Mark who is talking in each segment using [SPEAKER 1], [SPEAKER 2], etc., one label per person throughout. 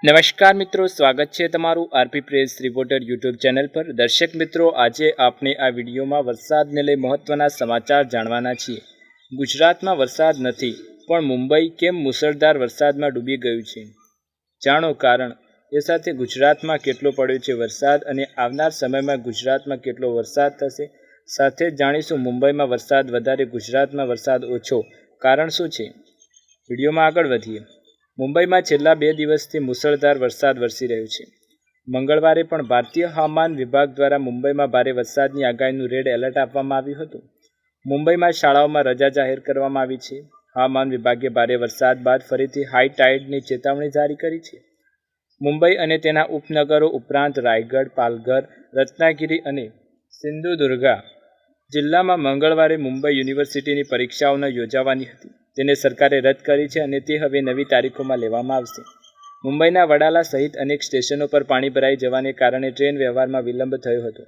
[SPEAKER 1] નમસ્કાર મિત્રો, સ્વાગત છે તમારું RP press reporter YouTube channel પર। દર્શક મિત્રો, આજે આપણે આ વિડીયોમાં વરસાદને લઈ મહત્વના સમાચાર જાણવાના છીએ। ગુજરાતમાં વરસાદ નથી, પણ મુંબઈ કેમ મુસળધાર વરસાદમાં ડૂબી ગયું છે? જાણો કારણ। એ સાથે ગુજરાતમાં કેટલો પડ્યો છે વરસાદ અને આવનાર સમયમાં ગુજરાતમાં કેટલો વરસાદ થશે। સાથે જ જાણીશું મુંબઈમાં વરસાદ વધારે, ગુજરાતમાં વરસાદ ઓછો, કારણ શું છે? વિડીયોમાં આગળ વધીએ। મુંબઈમાં છેલ્લા 2 દિવસથી મુસળધાર વરસાદ વરસી રહ્યો છે। મંગળવારે પણ ભારતીય હવામાન વિભાગ દ્વારા મુંબઈમાં ભારે વરસાદની આગાહીનું રેડ એલર્ટ આપવામાં આવ્યું હતું। મુંબઈમાં શાળાઓમાં રજા જાહેર કરવામાં આવી છે। હવામાન વિભાગે ભારે વરસાદ બાદ ફરીથી હાઈ ટાઇડની ચેતવણી જારી કરી છે। મુંબઈ અને તેના ઉપનગરો ઉપરાંત રાયગઢ, પાલઘર, રત્નાગિરી અને સિંધુદુર્ગા જિલ્લામાં મંગળવારે મુંબઈ યુનિવર્સિટીની પરીક્ષાઓ ન યોજાવાની હતી, તેને સરકારે રદ કરી છે અને તે હવે નવી તારીખોમાં લેવામાં આવશે। મુંબઈના વડાલા સહિત અનેક સ્ટેશનો પર પાણી ભરાઈ જવાને કારણે ટ્રેન વ્યવહારમાં વિલંબ થયો હતો।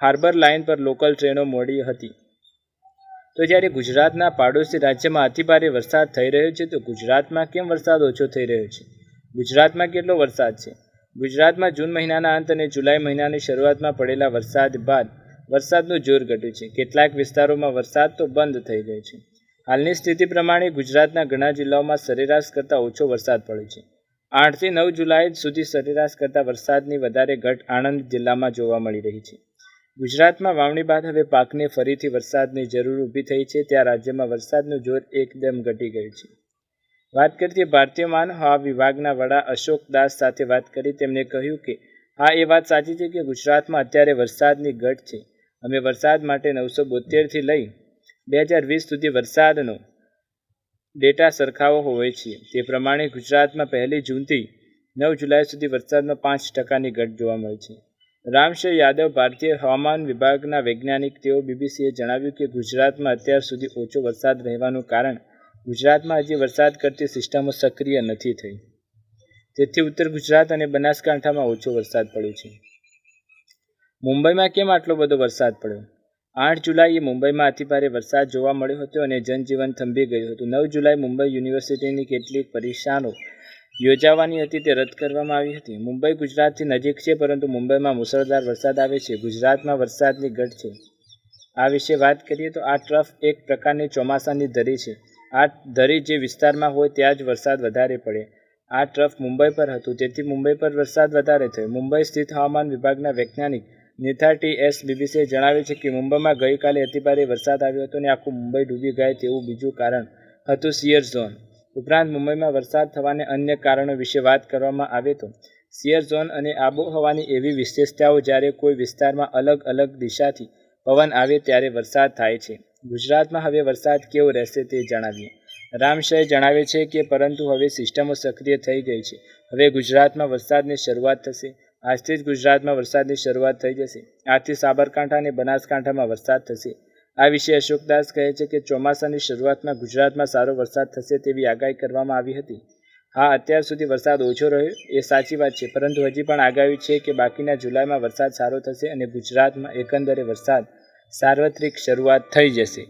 [SPEAKER 1] હાર્બર લાઇન પર લોકલ ટ્રેનો મોડી હતી। તો જ્યારે ગુજરાતના પાડોશી રાજ્યમાં અતિભારે વરસાદ થઈ રહ્યો છે, તો ગુજરાતમાં કેમ વરસાદ ઓછો થઈ રહ્યો છે? ગુજરાતમાં કેટલો વરસાદ છે? ગુજરાતમાં જૂન મહિનાના અંત અને જુલાઈ મહિનાની શરૂઆતમાં પડેલા વરસાદ બાદ વરસાદનું જોર ઘટ્યું છે। કેટલાક વિસ્તારોમાં વરસાદ તો બંધ થઈ ગયો છે। હાલની સ્થિતિ પ્રમાણે ગુજરાતના ઘણા જિલ્લાઓમાં સરેરાશ કરતાં ઓછો વરસાદ પડ્યો છે। 8 થી 9 જુલાઈ સુધી સરેરાશ કરતાં વરસાદની વધારે ઘટ આણંદ જિલ્લામાં જોવા મળી રહી છે। ગુજરાતમાં વાવણી બાદ હવે પાકને ફરીથી વરસાદની જરૂર ઊભી થઈ છે, ત્યાં રાજ્યમાં વરસાદનું જોર એકદમ ઘટી ગયું છે। વાત કરીએ ભારતીય માન હવા વિભાગના વડા અશોક દાસ સાથે વાત કરી તેમણે કહ્યું કે હા, એ વાત સાચી છે કે ગુજરાતમાં અત્યારે વરસાદની ઘટ છે। અમે વરસાદ માટે 972 થી લઈ 2020 સુધી વરસાદનો ડેટા સરખાવો હોય છે। તે પ્રમાણે ગુજરાતમાં 1 જૂનથી 9 જુલાઈ સુધી વરસાદમાં 5% ઘટ જોવા મળી છે। રામશય યાદવ, ભારતીય હવામાન વિભાગના વૈજ્ઞાનિક, તેઓ બીબીસીએ જણાવ્યું કે ગુજરાતમાં અત્યાર સુધી ઓછો વરસાદ રહેવાનું કારણ ગુજરાતમાં હજી વરસાદ કરતી સિસ્ટમો સક્રિય નથી થઈ, તેથી ઉત્તર ગુજરાત અને બનાસકાંઠામાં ઓછો વરસાદ પડ્યો છે। મુંબઈમાં કેમ આટલો બધો વરસાદ પડ્યો? 8 જુલાઈએ મુંબઈમાં અતિભારે વરસાદ જોવા મળ્યો હતો અને જનજીવન થંભી ગયું હતું। 9 જુલાઈ મુંબઈ યુનિવર્સિટીની કેટલીક પરીક્ષાઓ યોજાવાની હતી, તે રદ કરવામાં આવી હતી। મુંબઈ ગુજરાતથી નજીક છે, પરંતુ મુંબઈમાં મુસળધાર વરસાદ આવે છે। ગુજરાતમાં વરસાદની ઘટ છે। આ વિશે વાત કરીએ તો આ ટ્રફ એક પ્રકારની ચોમાસાની ધરી છે। આ ધરી જે વિસ્તારમાં હોય ત્યાં જ વરસાદ વધારે પડે। આ ટ્રફ મુંબઈ પર હતું, તેથી મુંબઈ પર વરસાદ વધારે થયો। મુંબઈ સ્થિત હવામાન વિભાગના વૈજ્ઞાનિક નિથા ટી.એસ. બીબીસીએ જણાવ્યું છે કે મુંબઈમાં ગઈકાલે અતિભારે વરસાદ આવ્યો હતો અને આખું મુંબઈ ડૂબી જાય તેવું બીજું કારણ હતું શિયર ઝોન। ઉપરાંત મુંબઈમાં વરસાદ થવાને અન્ય કારણો વિશે વાત કરવામાં આવે તો શિયર ઝોન અને આબોહવાની એવી વિશેષતાઓ, જ્યારે કોઈ વિસ્તારમાં અલગ અલગ દિશાથી પવન આવે ત્યારે વરસાદ થાય છે। ગુજરાતમાં હવે વરસાદ કેવો રહેશે તે જણાવીએ। રામશય જણાવે છે કે પરંતુ હવે સિસ્ટમો સક્રિય થઈ ગઈ છે। હવે ગુજરાતમાં વરસાદની શરૂઆત થશે। આજથી જ ગુજરાતમાં વરસાદની શરૂઆત થઈ જશે। આજથી સાબરકાંઠા અને બનાસકાંઠામાં વરસાદ થશે। આ વિશે અશોકદાસ કહે છે કે ચોમાસાની શરૂઆતમાં ગુજરાતમાં સારો વરસાદ થશે તેવી આગાહી કરવામાં આવી હતી। હા, અત્યાર સુધી વરસાદ ઓછો રહ્યો એ સાચી વાત છે, પરંતુ હજી પણ આગાહી છે કે બાકીના જુલાઈમાં વરસાદ સારો થશે અને ગુજરાતમાં એકંદરે વરસાદ સાર્વત્રિક શરૂઆત થઈ જશે।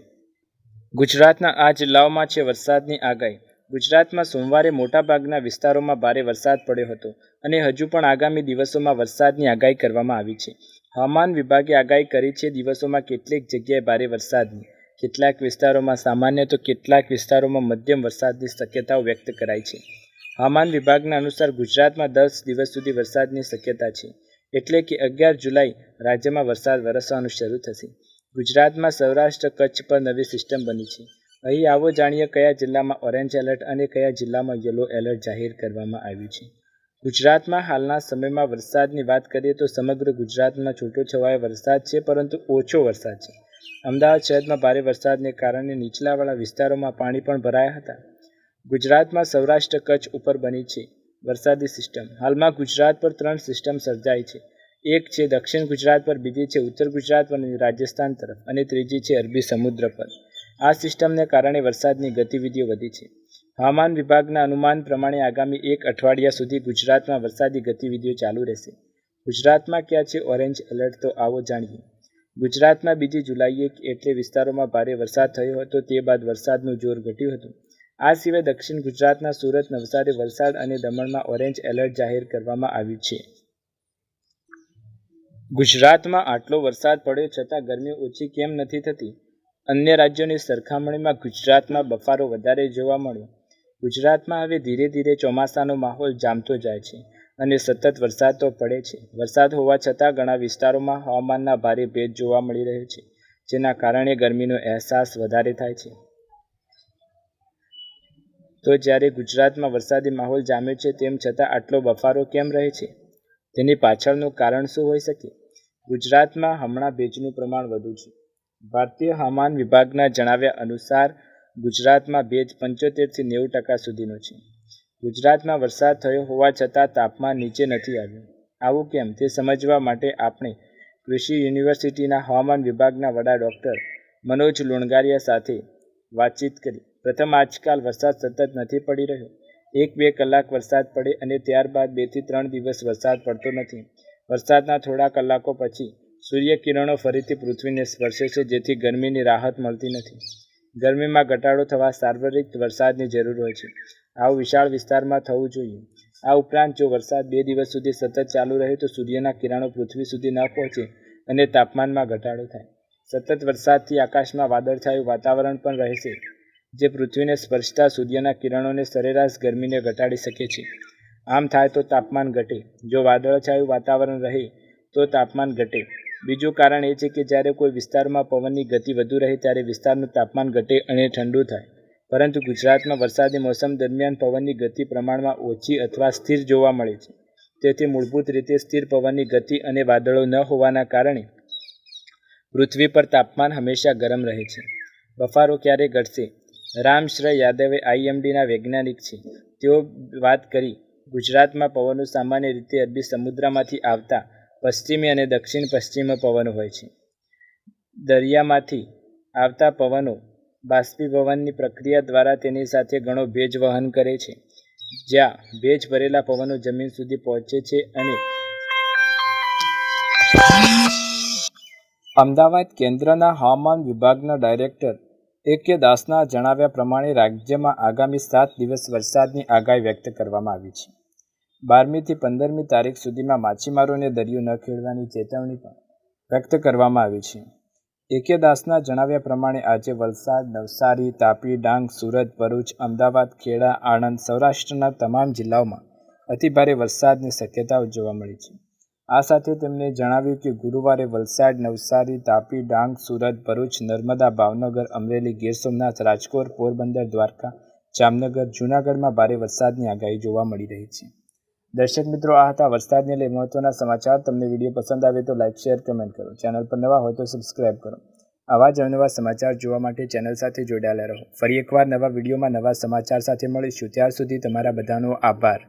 [SPEAKER 1] ગુજરાતના આ જિલ્લાઓમાં છે વરસાદની આગાહી। ગુજરાતમાં સોમવારે મોટાભાગના વિસ્તારોમાં ભારે વરસાદ પડ્યો હતો અને હજુ પણ આગામી દિવસોમાં વરસાદની આગાહી કરવામાં આવી છે। હવામાન વિભાગે આગાહી કરી છે દિવસોમાં કેટલીક જગ્યાએ ભારે વરસાદની, કેટલાક વિસ્તારોમાં સામાન્ય તો કેટલાક વિસ્તારોમાં મધ્યમ વરસાદની શક્યતાઓ વ્યક્ત કરાઈ છે। હવામાન વિભાગના અનુસાર ગુજરાતમાં 10 દિવસ સુધી વરસાદની શક્યતા છે, એટલે કે 11 જુલાઈ રાજ્યમાં વરસાદ વરસવાનું શરૂ થશે। ગુજરાતમાં સૌરાષ્ટ્ર કચ્છ પર નવી સિસ્ટમ બની છે। અહીં આવો જાણીએ કયા જિલ્લામાં ઓરેન્જ એલર્ટ અને કયા જિલ્લામાં યલો એલર્ટ જાહેર કરવામાં આવ્યું છે। ગુજરાતમાં હાલના સમયમાં વરસાદની વાત કરીએ તો સમગ્ર ગુજરાતમાં છૂટોછવાયો વરસાદ છે, પરંતુ ઓછો વરસાદ છે। અમદાવાદ શહેરમાં ભારે વરસાદને કારણે નીચલાવાળા વિસ્તારોમાં પાણી પણ ભરાયા હતા। ગુજરાતમાં સૌરાષ્ટ્ર કચ્છ ઉપર બની છે વરસાદી સિસ્ટમ। હાલમાં ગુજરાત પર 3 સિસ્ટમ સર્જાઈ છે। એક છે દક્ષિણ ગુજરાત પર, બીજી છે ઉત્તર ગુજરાત પર અને રાજસ્થાન તરફ, અને ત્રીજી છે અરબી સમુદ્ર પર। આ સિસ્ટમને કારણે વરસાદની ગતિવિધિઓ વધી છે। હવામાન વિભાગના અનુમાન પ્રમાણે આગામી 1 અઠવાડિયા સુધી ગુજરાતમાં વરસાદી ગતિવિધિઓ ચાલુ રહેશે। ગુજરાતમાં ક્યાં છે ઓરેન્જ એલર્ટ, તો આવો જાણીએ। ગુજરાતમાં 2 જુલાઈએ એટલે વિસ્તારોમાં ભારે વરસાદ થયો હતો, તે બાદ વરસાદનું જોર ઘટ્યું હતું। આ સિવાય દક્ષિણ ગુજરાતના સુરત, નવસારી, વલસાડ અને દમણમાં ઓરેન્જ એલર્ટ જાહેર કરવામાં આવ્યું છે. ગુજરાતમાં આટલો વરસાદ પડ્યો છતાં ગરમી ઓછી કેમ નથી થતી? અન્ય રાજ્યોની સરખામણીમાં ગુજરાતમાં બફારો વધારે જોવા મળ્યો. ગુજરાતમાં હવે ધીરે ધીરે ચોમાસાનો માહોલ જામતો જાય છે અને સતત વરસાદ તો પડે છે. વરસાદ હોવા છતાં ઘણા વિસ્તારોમાં હવામાનના ભારે ભેજ જોવા મળી રહ્યો છે, જેના કારણે ગરમીનો અહેસાસ વધારે થાય છે. તો જ્યારે ગુજરાતમાં વરસાદી માહોલ જામ્યો છે, તેમ છતાં આટલો બફારો કેમ રહે છે? તેની પાછળનું કારણ શું હોઈ શકે? ગુજરાતમાં હમણાં ભેજનું પ્રમાણ વધુ છે. ભારતીય હવામાન વિભાગના જણાવ્યા અનુસાર ગુજરાતમાં ભેજ 75થી 90% સુધીનો છે. ગુજરાતમાં વરસાદ થયો હોવા છતાં તાપમાન નીચે નથી આવ્યું. આવું કેમ, તે સમજવા માટે આપણે કૃષિ યુનિવર્સિટીના હવામાન વિભાગના વડા ડૉક્ટર મનોજ લુણગારિયા સાથે વાતચીત કરી. પ્રથમ, આજકાલ વરસાદ સતત નથી પડી રહ્યો. 1-2 કલાક વરસાદ પડે અને ત્યારબાદ 2 થી 3 દિવસ વરસાદ પડતો નથી. વરસાદના થોડા કલાકો પછી સૂર્યકિરણો ફરીથી પૃથ્વીને સ્પર્શે છે, જેથી ગરમીની રાહત મળતી નથી. ગરમીમાં ઘટાડો થવા સાર્વત્રિક વરસાદની જરૂર હોય છે. આવું વિશાળ વિસ્તારમાં થવું જોઈએ. આ ઉપરાંત જો વરસાદ 2 દિવસ સુધી સતત ચાલુ રહે તો સૂર્યના કિરણો પૃથ્વી સુધી ન પહોંચે અને તાપમાનમાં ઘટાડો થાય. સતત વરસાદથી આકાશમાં વાદળછાયું વાતાવરણ પણ રહેશે, જે પૃથ્વીને સ્પર્શતા સૂર્યના કિરણોને સરેરાશ ગરમીને ઘટાડી શકે છે. આમ થાય તો તાપમાન ઘટે. જો વાદળછાયું વાતાવરણ રહે તો તાપમાન ઘટે. બીજું કારણ એ છે કે જ્યારે કોઈ વિસ્તારમાં પવનની ગતિ વધુ રહે ત્યારે વિસ્તારનું તાપમાન ઘટે અને ઠંડુ થાય. પરંતુ ગુજરાતમાં વરસાદી મોસમ દરમિયાન પવનની ગતિ પ્રમાણમાં ઓછી અથવા સ્થિર જોવા મળે છે. તેથી મૂળભૂત રીતે સ્થિર પવનની ગતિ અને વાદળો ન હોવાના કારણે પૃથ્વી પર તાપમાન હંમેશા ગરમ રહે છે. બફારો ક્યારે ઘટશે? રામશ્રય યાદવે IMDના વૈજ્ઞાનિક છે. તેઓ વાત કરી, ગુજરાતમાં પવનો સામાન્ય રીતે અરબી સમુદ્રમાંથી આવતા પશ્ચિમી અને દક્ષિણ પશ્ચિમ પવનો હોય છે. દરિયામાંથી આવતા પવનો બાષ્પીભવનની પ્રક્રિયા દ્વારા તેની સાથે ઘણો ભેજ વહન કરે છે. જ્યાં ભેજ ભરેલા પવનો જમીન સુધી પહોંચે છે અને અમદાવાદ કેન્દ્રના હવામાન વિભાગના ડાયરેક્ટર A.K. દાસના જણાવ્યા પ્રમાણે રાજ્યમાં આગામી 7 દિવસ વરસાદની આગાહી વ્યક્ત કરવામાં આવી છે. 12મી થી 15મી તારીખ સુધીમાં માછીમારોને દરિયો ન ખેડવાની ચેતવણી પણ વ્યક્ત કરવામાં આવી છે. A.K. દાસના જણાવ્યા પ્રમાણે આજે વલસાડ, નવસારી, તાપી, ડાંગ, સુરત, ભરૂચ, અમદાવાદ, ખેડા, આણંદ, સૌરાષ્ટ્રના તમામ જિલ્લાઓમાં અતિભારે વરસાદની શક્યતાઓ જોવા મળી છે. આ સાથે તેમણે જણાવ્યું કે ગુરુવારે વલસાડ, નવસારી, તાપી, ડાંગ, સુરત, ભરૂચ, નર્મદા, ભાવનગર, અમરેલી, ગીર સોમનાથ, રાજકોટ, પોરબંદર, દ્વારકા, જામનગર, જૂનાગઢમાં ભારે વરસાદની આગાહી જોવા મળી રહી છે. દર્શક મિત્રો, આ હતા વરસાદને લઈ મહત્વના સમાચાર. તમને વિડીયો પસંદ આવે તો લાઇક, શેર, કમેન્ટ કરો. ચેનલ પર નવા હોય તો સબસ્ક્રાઇબ કરો. આવા જ અવનવા સમાચાર જોવા માટે ચેનલ સાથે જોડાયેલા રહો. ફરી એકવાર નવા વિડીયોમાં નવા સમાચાર સાથે મળીશું. ત્યાર સુધી તમારા બધાનો આભાર.